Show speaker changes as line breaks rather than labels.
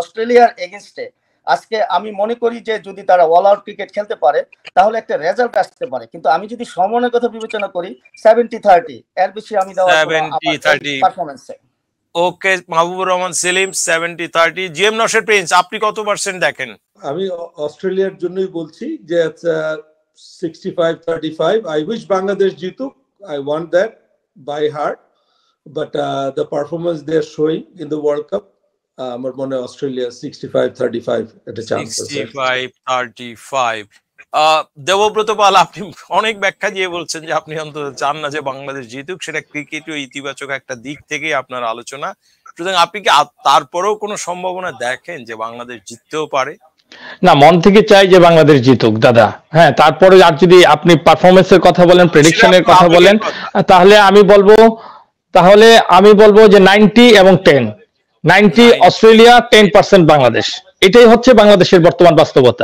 অস্ট্রেলিয়ার এগেনস্টে আজকে আমি মনে করি যে যদি তারা অল আউট ক্রিকেট খেলতে পারে তাহলে একটা রেজাল্ট আসতে পারে, কিন্তু আমি যদি সমনের কথা বিবেচনা করি 70-30 এর বেশি আমি দেওয়ার পারফরম্যান্সে।
ওকে, মাহবুবুর রহমান সেলিম 70-30। জিএম নওশাদ প্রিন্স, আপনি কত পার্সেন্ট দেখেন?
আমি অস্ট্রেলিয়ার জন্যই বলছি যে 65-35। আই উইশ বাংলাদেশ জিতুক, I want that by heart, but the performance they are showing in the world cup, আমার মনে হয় অস্ট্রেলিয়া 65-35 একটা চান্স আছে।
65-35। দেবব্রত পাল, আপনি অনেক ব্যাখ্যা দিয়ে বলছেন যে আপনি অন্তত চান না যে বাংলাদেশ জিতুক, সেটা ক্রিকেটীয় ইতিবাচক একটা দিক থেকেই আপনার আলোচনা। সুতরাং আপনি কি তারপরেও কোনো সম্ভাবনা দেখেন যে বাংলাদেশ জিততেও পারে?
না, মন থেকে চাই যে বাংলাদেশ জিতুক দাদা। হ্যাঁ, তারপরে আর যদি আপনি পারফরমেন্সের কথা বলেন, প্রেডিকশনের কথা বলেন, তাহলে আমি বলবো যে 90 এবং 10। 90 অস্ট্রেলিয়া, 10% বাংলাদেশ। এটাই হচ্ছে বাংলাদেশের বর্তমান বাস্তবতা।